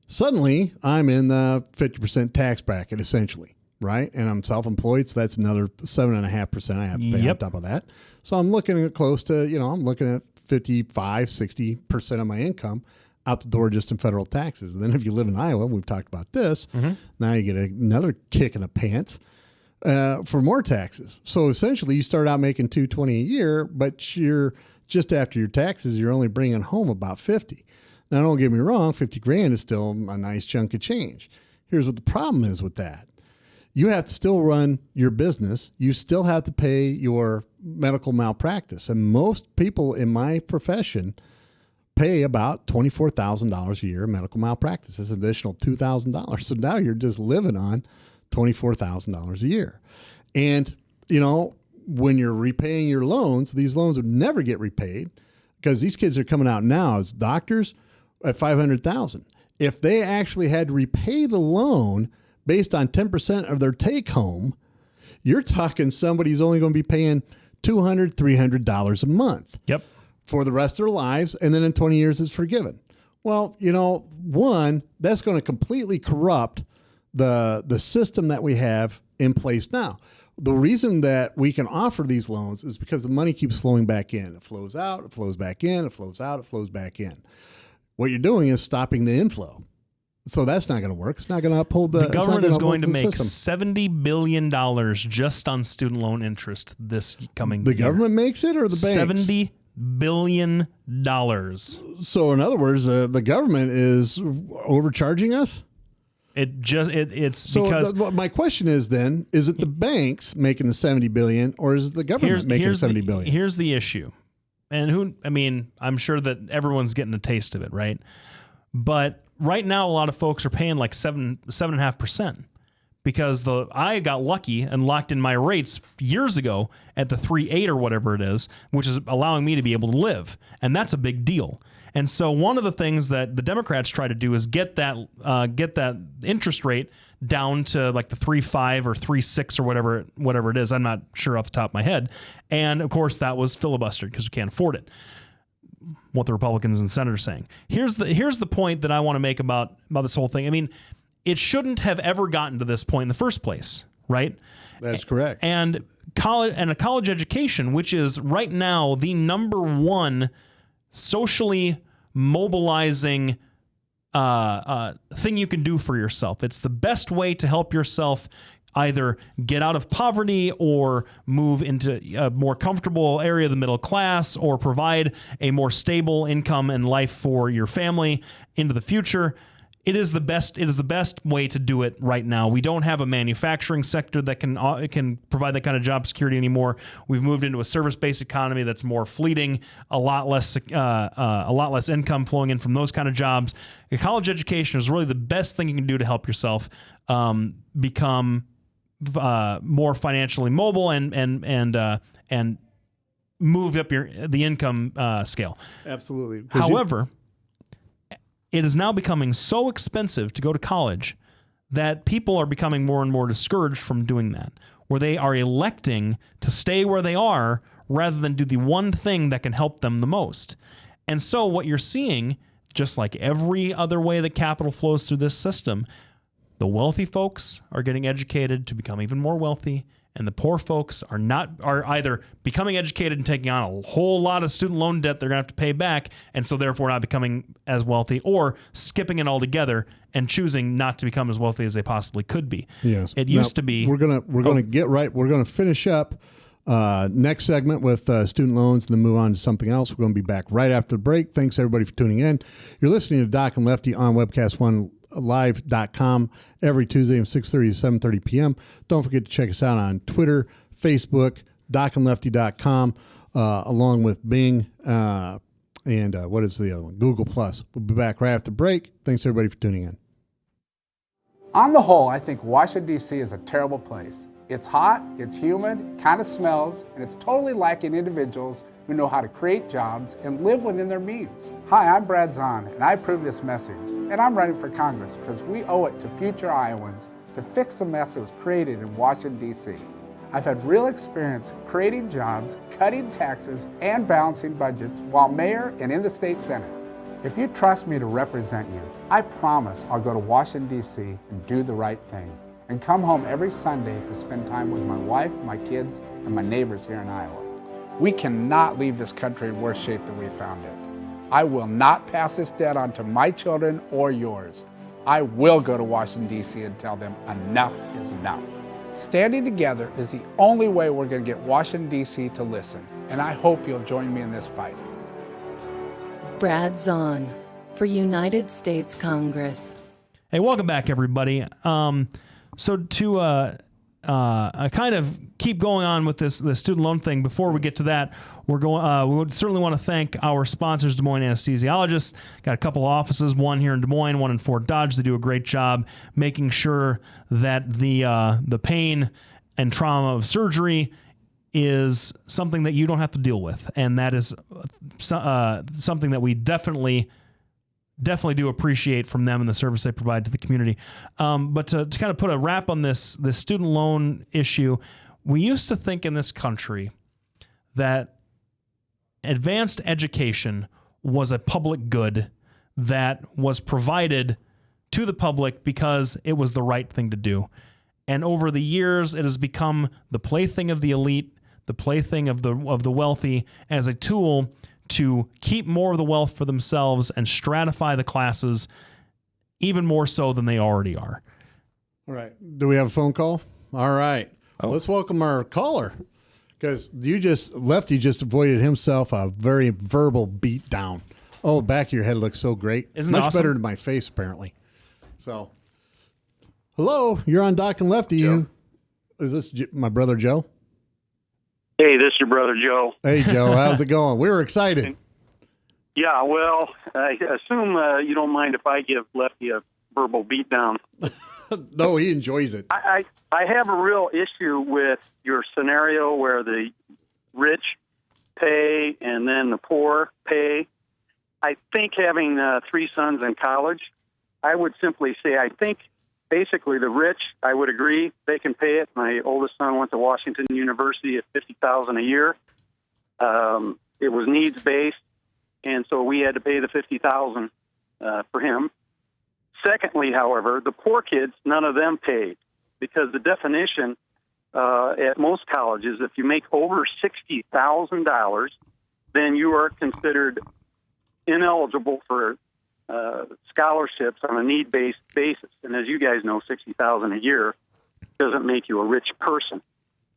suddenly I'm in the 50% tax bracket essentially. Right. And I'm self-employed. So that's another 7.5% I have to pay on top of that. So I'm looking at close to, I'm looking at 55-60% of my income out the door just in federal taxes. And then if you live in Iowa, we've talked about this, now you get another kick in the pants for more taxes. So essentially you start out making $220 a year, but you're just after your taxes, you're only bringing home about $50. Now don't get me wrong, $50,000 is still a nice chunk of change. Here's what the problem is with that. You have to still run your business. You still have to pay your medical malpractice. And most people in my profession pay about $24,000 a year in medical malpractice. That's an additional $2,000. So now you're just living on $24,000 a year. And, when you're repaying your loans, these loans would never get repaid because these kids are coming out now as doctors at $500,000. If they actually had to repay the loan based on 10% of their take home, you're talking somebody's only going to be paying $200, $300 a month. Yep. For the rest of their lives, and then in 20 years it's forgiven. Well, one, that's going to completely corrupt the system that we have in place now. The reason that we can offer these loans is because the money keeps flowing back in. It flows out, it flows back in, it flows out, it flows back in. What you're doing is stopping the inflow. So that's not going to work. It's not going to uphold the government is going to make system. $70 billion just on student loan interest this coming The year. government makes it, or the banks? $70 billion. So in other words, the government is overcharging us? It's so because my question is then, is it the banks making the $70 billion, or is it the government making $70 billion? Here's the issue. And I'm sure that everyone's getting a taste of it, right? But right now, a lot of folks are paying like 7.5%, because I got lucky and locked in my rates years ago at the 3.8 or whatever it is, which is allowing me to be able to live, and that's a big deal. And so one of the things that the Democrats try to do is get that interest rate down to like the 3.5 or 3.6 or whatever it is. I'm not sure off the top of my head. And of course, that was filibustered because we can't afford it. What the Republicans and senators are saying. Here's the point that I want to make about this whole thing. I mean, it shouldn't have ever gotten to this point in the first place, right? That's correct. And a college education, which is right now the number one socially mobilizing thing you can do for yourself. It's the best way to help yourself either get out of poverty or move into a more comfortable area of the middle class, or provide a more stable income and life for your family into the future. It is the best way to do it right now. We don't have a manufacturing sector that can provide that kind of job security anymore. We've moved into a service-based economy that's more fleeting, a lot less income flowing in from those kind of jobs. A college education is really the best thing you can do to help yourself become more financially mobile and move up the income scale. Absolutely. However, it is now becoming so expensive to go to college that people are becoming more and more discouraged from doing that, where they are electing to stay where they are rather than do the one thing that can help them the most. And so what you're seeing, just like every other way that capital flows through this system, the wealthy folks are getting educated to become even more wealthy, and the poor folks are either becoming educated and taking on a whole lot of student loan debt they're going to have to pay back, and so therefore not becoming as wealthy, or skipping it altogether and choosing not to become as wealthy as they possibly could be. Yes. It used to be. We're gonna get right. We're gonna finish up next segment with student loans, and then move on to something else. We're going to be back right after the break. Thanks everybody for tuning in. You're listening to Doc and Lefty on Webcast One live.com every Tuesday from 6:30 to 7:30 p.m. Don't forget to check us out on Twitter, Facebook, docandlefty.com, along with Bing, and what is the other one? Google+. We'll be back right after the break. Thanks, everybody, for tuning in. On the whole, I think Washington, D.C. is a terrible place. It's hot, it's humid, kind of smells, and it's totally lacking individuals who know how to create jobs and live within their means. Hi, I'm Brad Zahn, and I approve this message. And I'm running for Congress because we owe it to future Iowans to fix the mess that was created in Washington, D.C. I've had real experience creating jobs, cutting taxes, and balancing budgets while mayor and in the state senate. If you trust me to represent you, I promise I'll go to Washington, D.C. and do the right thing, and come home every Sunday to spend time with my wife, my kids, and my neighbors here in Iowa. We cannot leave this country in worse shape than we found it. I will not pass this debt on to my children or yours. I will go to Washington, D.C. and tell them enough is enough. Standing together is the only way we're going to get Washington, D.C. to listen, and I hope you'll join me in this fight. Brad Zahn for United States Congress. Hey, welcome back, everybody. So to kind of keep going on with the student loan thing, before we get to that, we would certainly want to thank our sponsors, Des Moines Anesthesiologists. Got a couple of offices, one here in Des Moines, one in Fort Dodge. They do a great job making sure that the pain and trauma of surgery is something that you don't have to deal with, and that is something that we definitely do appreciate from them and the service they provide to the community. But to kind of put a wrap on this student loan issue, We used to think in this country that advanced education was a public good that was provided to the public because it was the right thing to do. And over the years, it has become the plaything of the elite, the plaything of the wealthy, as a tool to keep more of the wealth for themselves and stratify the classes even more so than they already are. All right. Do we have a phone call? All right. Let's welcome our caller, because Lefty just avoided himself a very verbal beatdown. Oh, the back of your head looks so great. Isn't it much awesome? better than my face, apparently. So, hello, you're on Doc and Lefty. Is this my brother Joe? Hey, this is your brother Joe. Hey, Joe, how's it going? We were excited. Yeah, well, I assume you don't mind if I give Lefty a verbal beatdown. No, he enjoys it. I have a real issue with your scenario where the rich pay and then the poor pay. I think having 3 sons in college, I would simply say I think basically the rich, I would agree, they can pay it. My oldest son went to Washington University at $50,000 a year. It was needs-based, and so we had to pay the $50,000 for him. Secondly, however, the poor kids, none of them paid, because the definition at most colleges, if you make over $60,000, then you are considered ineligible for scholarships on a need-based basis. And as you guys know, $60,000 a year doesn't make you a rich person.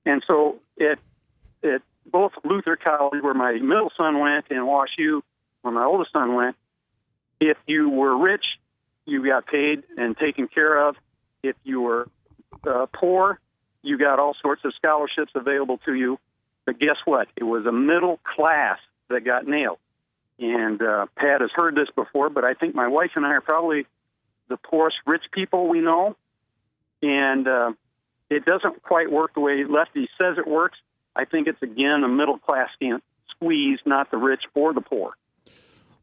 And so at both Luther College, where my middle son went, and WashU, where my oldest son went, if you were rich, you got paid and taken care of. If you were poor, you got all sorts of scholarships available to you. But guess what? It was a middle class that got nailed. And Pat has heard this before, but I think my wife and I are probably the poorest rich people we know. And it doesn't quite work the way Lefty says it works. I think it's, again, a middle class squeeze, not the rich or the poor.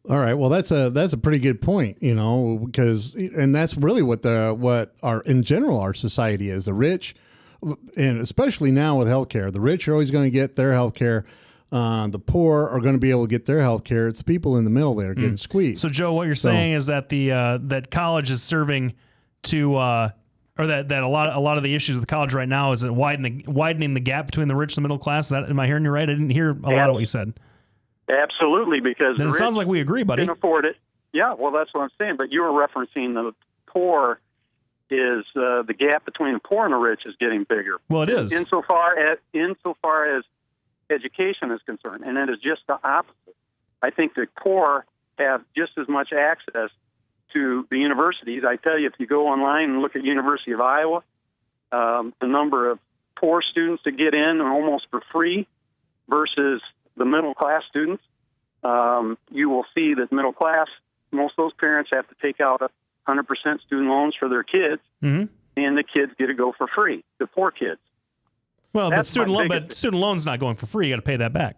All right. Well, that's a pretty good point, because that's really what in general our society is. The rich, and especially now with healthcare, the rich are always going to get their healthcare. The poor are going to be able to get their healthcare. It's people in the middle that are getting squeezed. So, Joe, what you're saying is that that college is serving to, or that a lot of the issues with the college right now is that widening the gap between the rich and the middle class. Am I hearing you right? I didn't hear a lot of what you said. Absolutely, because then it sounds like we agree, buddy. Can afford it. Yeah, well, that's what I'm saying. But you were referencing the poor is the gap between the poor and the rich is getting bigger. Well, it is insofar as education is concerned, and it is just the opposite. I think the poor have just as much access to the universities. I tell you, if you go online and look at University of Iowa, the number of poor students that get in are almost for free versus the middle-class students. You will see that middle class, most of those parents have to take out 100% student loans for their kids, and the kids get to go for free, the poor kids. Well, but student loan's not going for free. You got to pay that back,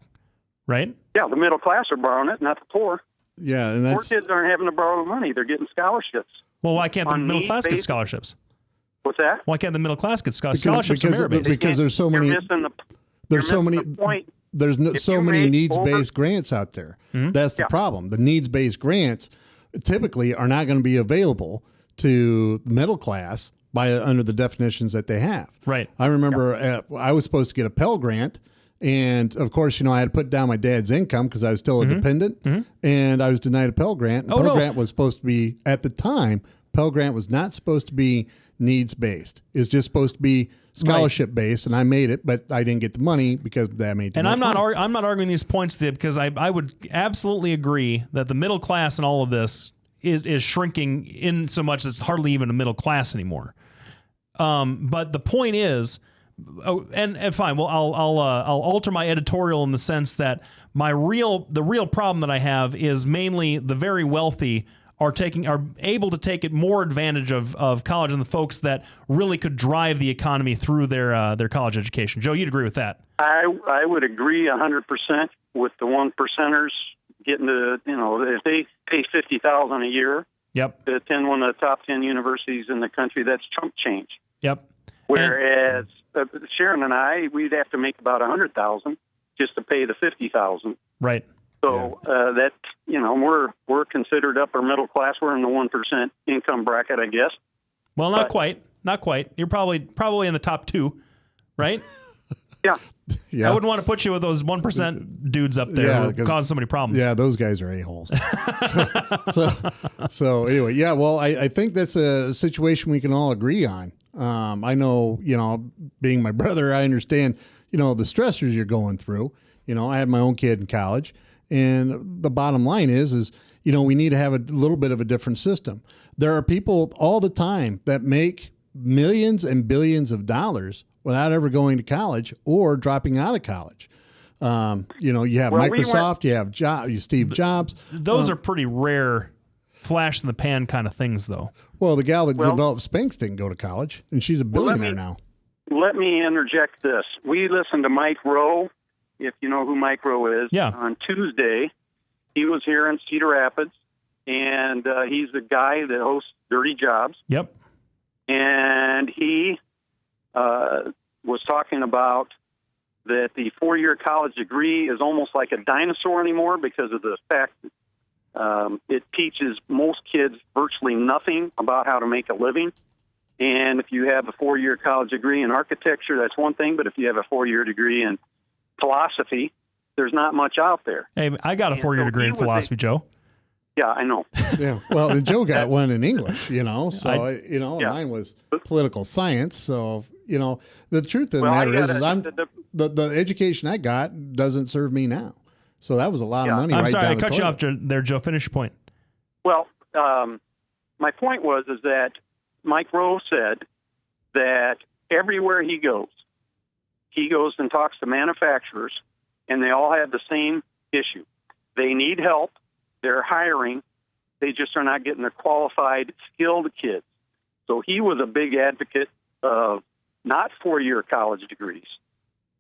right? Yeah, the middle class are borrowing it, not the poor. Yeah, and poor kids aren't having to borrow the money; they're getting scholarships. Well, why can't the middle class get scholarships? What's that? Why can't the middle class get scholarships? Because there's so many. There's so many. There's so many needs-based grants out there. That's the problem. The needs-based grants typically are not going to be available to the middle class under the definitions that they have. Right. I remember I was supposed to get a Pell Grant, and of course, I had to put down my dad's income because I was still a dependent, and I was denied a Pell Grant. Grant was supposed to be, at the time, Pell Grant was not supposed to be needs-based. It's just supposed to be scholarship-based, and I made it, but I didn't get the money because that made. And I'm not arguing these points because I would absolutely agree that the middle class in all of this is shrinking in so much it's hardly even a middle class anymore. But the point is, and fine, well, I'll alter my editorial in the sense that the real problem that I have is mainly the very wealthy are able to take it more advantage of college than the folks that really could drive the economy through their college education. Joe, you'd agree with that? I would agree 100% with the 1%ers getting to, if they pay $50,000 a year to attend one of the top 10 universities in the country, that's chump change. Yep. Whereas Sharon and I, we'd have to make about $100,000 just to pay the $50,000. Right. So that, you know, we're considered upper middle class. We're in the 1% income bracket, I guess. Well, not quite. Not quite. You're probably in the top 2, right? Yeah. Yeah. I wouldn't want to put you with those 1% dudes up there who cause so many problems. Yeah, those guys are a-holes. so anyway, yeah, well, I think that's a situation we can all agree on. I know, you know, being my brother, I understand, you know, the stressors you're going through. You know, I had my own kid in college, and the bottom line is, you know, we need to have a little bit of a different system. There are people all the time that make millions and billions of dollars without ever going to college or dropping out of college. You know, you have Microsoft, you have Steve Jobs. Those are pretty rare flash in the pan kind of things, though. Well, the gal that developed Spanx didn't go to college, and she's a billionaire now. Let me interject this. We listened to Mike Rowe, if you know who Mike Rowe is, on Tuesday. He was here in Cedar Rapids, and he's the guy that hosts Dirty Jobs. Yep. And he was talking about that the 4-year college degree is almost like a dinosaur anymore because of the fact that it teaches most kids virtually nothing about how to make a living. And if you have a 4-year college degree in architecture, that's one thing. But if you have a 4-year degree in philosophy, there's not much out there. Hey, I got a 4-year degree in philosophy, Joe. Yeah, I know. Yeah, well, and Joe got one in English, you know, so, mine was political science. So, you know, the truth of the matter is the education I got doesn't serve me now. So that was a lot of money. I'm sorry, I down cut you off there, Joe. Finish your point. Well, my point was that Mike Rowe said that everywhere he goes and talks to manufacturers, and they all have the same issue. They need help. They're hiring. They just are not getting the qualified, skilled kids. So he was a big advocate of not 4-year college degrees,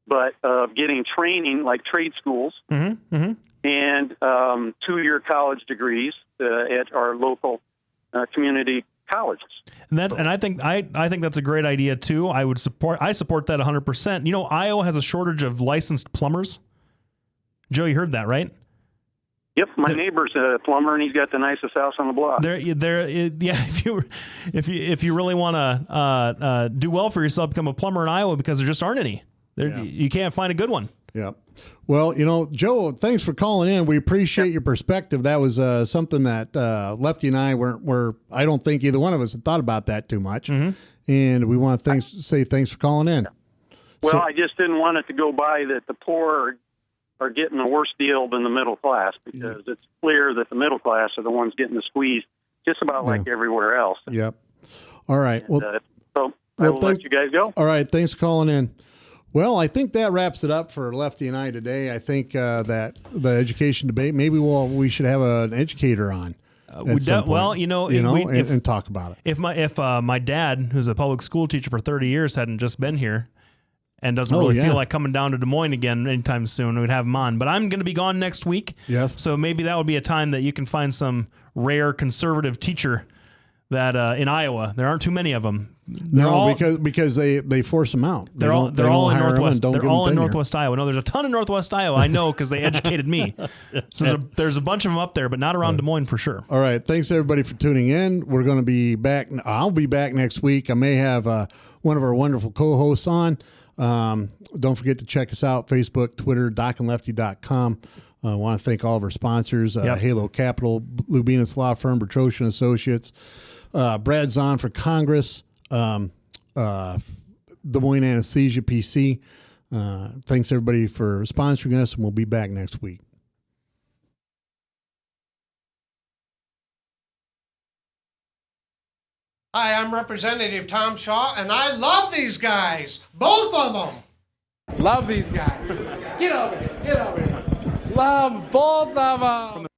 but of getting training like trade schools and 2-year college degrees at our local community colleges. And I think that's a great idea too. I support that 100%. You know, Iowa has a shortage of licensed plumbers. Joe, you heard that, right? Yep, my neighbor's a plumber, and he's got the nicest house on the block. If you really want to do well for yourself, become a plumber in Iowa, because there just aren't any. You can't find a good one. Yeah. Well, you know, Joe, thanks for calling in. We appreciate your perspective. That was something that Lefty and I were. I don't think either one of us had thought about that too much, and we want to say thanks for calling in. Well, I just didn't want it to go by that the poor are getting a worse deal than the middle class, because it's clear that the middle class are the ones getting the squeeze just about like everywhere else. Yep. All right. And, so I will let you guys go. All right. Thanks for calling in. Well, I think that wraps it up for Lefty and I today. I think that the education debate, maybe we should have an educator on. And talk about it. If my dad, who's a public school teacher for 30 years, hadn't just been here and doesn't really feel like coming down to Des Moines again anytime soon, we'd have him on. But I'm going to be gone next week. Yes. So maybe that would be a time that you can find some rare conservative teacher that in Iowa. There aren't too many of them. Because they force them out. They're all in Northwest. They're all in Northwest Iowa. No, there's a ton in Northwest Iowa. I know because they educated me. So there's a bunch of them up there, but not around Des Moines for sure. All right. Thanks everybody for tuning in. We're going to be back. I'll be back next week. I may have one of our wonderful co-hosts on. Don't forget to check us out: Facebook, Twitter, DocandLefty.com. I want to thank all of our sponsors: Halo Capital, Lubinas Law Firm, Bertrosian Associates, Brad Zahn for Congress, Des Moines Anesthesia PC. Thanks everybody for sponsoring us, and we'll be back next week. Hi, I'm Representative Tom Shaw, and I love these guys. Both of them. Love these guys. Get over here. Love both of them.